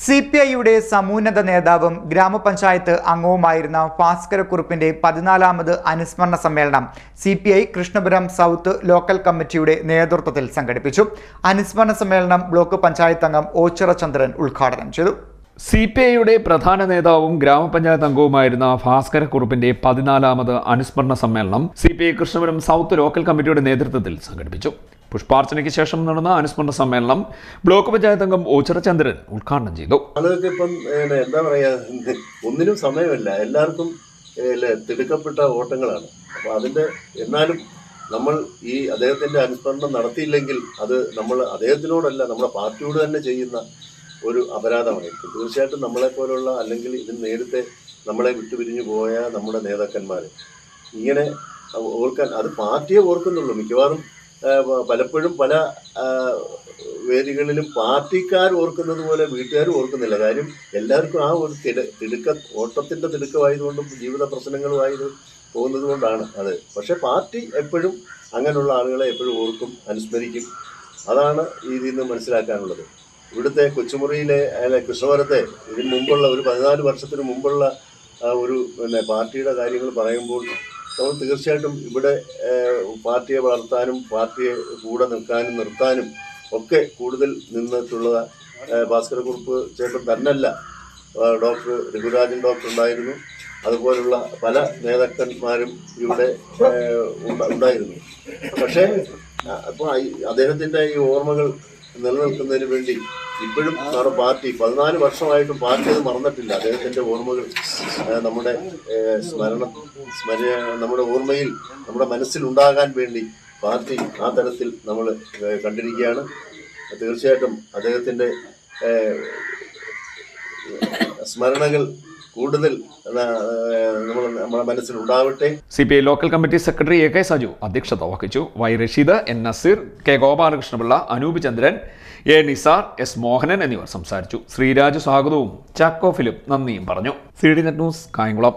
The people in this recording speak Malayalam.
CPIയുടെ സമൂന്നത നേതാവും ഗ്രാമപഞ്ചായത്ത് അംഗവുമായിരുന്ന ഭാസ്കരക്കുറുപ്പിന്റെ 14ാമത് അനുസ്മരണ സമ്മേളനം CPI കൃഷ്ണപുരം സൗത്ത് ലോക്കൽ കമ്മിറ്റിയുടെ നേതൃത്വത്തിൽ സംഘടിപ്പിച്ചു. അനുസ്മരണ സമ്മേളനം ബ്ലോക്ക് പഞ്ചായത്ത് അംഗം ഓച്ചിറ ചന്ദ്രൻ ഉദ്ഘാടനം ചെയ്തു. CPIയുടെ പ്രധാന നേതാവും ഗ്രാമപഞ്ചായത്ത് അംഗവുമായിരുന്ന ഭാസ്കരക്കുറുപ്പിന്റെ 14ാമത് അനുസ്മരണ സമ്മേളനം CPI കൃഷ്ണപുരം സൗത്ത് ലോക്കൽ കമ്മിറ്റിയുടെ നേതൃത്വത്തിൽ സംഘടിപ്പിച്ചു. പുഷ്പാർച്ചനയ്ക്ക് ശേഷം നടന്ന അനുസ്മരണ സമ്മേളനം ബ്ലോക്ക് പഞ്ചായത്ത് അംഗം ഓച്ചിറ ചന്ദ്രൻ ഉദ്ഘാടനം ചെയ്തു. ആളുകൾക്ക് ഇപ്പം എന്താ പറയാ, ഒന്നിനും സമയമില്ല, എല്ലാവർക്കും തിടുക്കപ്പെട്ട ഓട്ടങ്ങളാണ്. അപ്പൊ അതിന്റെ എന്നാലും നമ്മൾ ഈ അദ്ദേഹത്തിന്റെ അനുസ്മരണം നടത്തിയില്ലെങ്കിൽ അത് നമ്മൾ അദ്ദേഹത്തിനോടല്ല, നമ്മുടെ പാർട്ടിയോട് തന്നെ ചെയ്യുന്ന ഒരു അപരാധമായിരിക്കും. തീർച്ചയായിട്ടും നമ്മളെ പോലുള്ള അല്ലെങ്കിൽ ഇതിന് നേരത്തെ നമ്മളെ വിട്ടുപിരിഞ്ഞു പോയ നമ്മുടെ നേതാക്കന്മാർ ഇങ്ങനെ ഓർക്കാൻ, അത് പാർട്ടിയെ ഓർക്കുന്നുള്ളൂ. മിക്കവാറും പലപ്പോഴും പല വേദികളിലും പാർട്ടിക്കാർ ഓർക്കുന്നത് പോലെ വീട്ടുകാർ ഓർക്കുന്നില്ല. കാര്യം എല്ലാവർക്കും ആ ഒരു ഓട്ടത്തിന്റെ തിടുക്കമായതുകൊണ്ടും ജീവിത പ്രശ്നങ്ങളുമായത് പോകുന്നത് കൊണ്ടാണ് അത്. പക്ഷെ പാർട്ടി എപ്പോഴും അങ്ങനെയുള്ള ആളുകളെ എപ്പോഴും ഓർക്കും, അനുസ്മരിക്കും. അതാണ് ഇതിൽ നിന്ന് മനസ്സിലാക്കാനുള്ളത്. ഇവിടുത്തെ കൊച്ചുമുറിയിലെ കൃഷ്ണപുരത്തെ ഇതിന് മുമ്പുള്ള ഒരു 14 വർഷത്തിന് മുമ്പുള്ള ഒരു പാർട്ടിയുടെ കാര്യങ്ങൾ പറയുമ്പോൾ നമ്മൾ തീർച്ചയായിട്ടും ഇവിടെ പാർട്ടിയെ വളർത്താനും പാർട്ടിയെ കൂടെ നിൽക്കാനും നിർത്താനും ഒക്കെ കൂടുതൽ നിന്നിട്ടുള്ള ഭാസ്കരക്കുറുപ്പ് ചേട്ടൻ തന്നല്ല, ഡോക്ടർ രഘുരാജൻ ഡോക്ടർ ഉണ്ടായിരുന്നു. അതുപോലുള്ള പല നേതാക്കന്മാരും ഇവിടെ ഉണ്ടായിരുന്നു. പക്ഷേ അപ്പോൾ അദ്ദേഹത്തിൻ്റെ ഈ ഓർമ്മകൾ നിലനിൽക്കുന്നതിന് വേണ്ടി ഇപ്പോഴും നമ്മുടെ പാർട്ടി 14 വർഷമായിട്ടും പാർട്ടി അത് മറന്നിട്ടില്ല. അദ്ദേഹത്തിൻ്റെ ഓർമ്മകൾ നമ്മുടെ നമ്മുടെ ഓർമ്മയിൽ, നമ്മുടെ മനസ്സിലുണ്ടാകാൻ വേണ്ടി പാർട്ടി ആ തരത്തിൽ നമ്മൾ കണ്ടിരിക്കുകയാണ്. തീർച്ചയായിട്ടും അദ്ദേഹത്തിൻ്റെ സ്മരണകൾ കൂടുതൽ നമ്മുടെ മനസ്സിൽ ഉണ്ടാവട്ടെ. CPI local committee secretary AK Saju അധ്യക്ഷത വഹിച്ചു. Y Rasheed, N Naseer, K Gopalakrishna Pillai, Anoop Chandran, A Nisar, S Mohanan എന്നിവർ സംസാരിച്ചു. ശ്രീരാജ് സ്വാഗതവും ചാക്കോ ഫിലിപ്പ് നന്ദിയും പറഞ്ഞു. CD net news, Kayamkulam.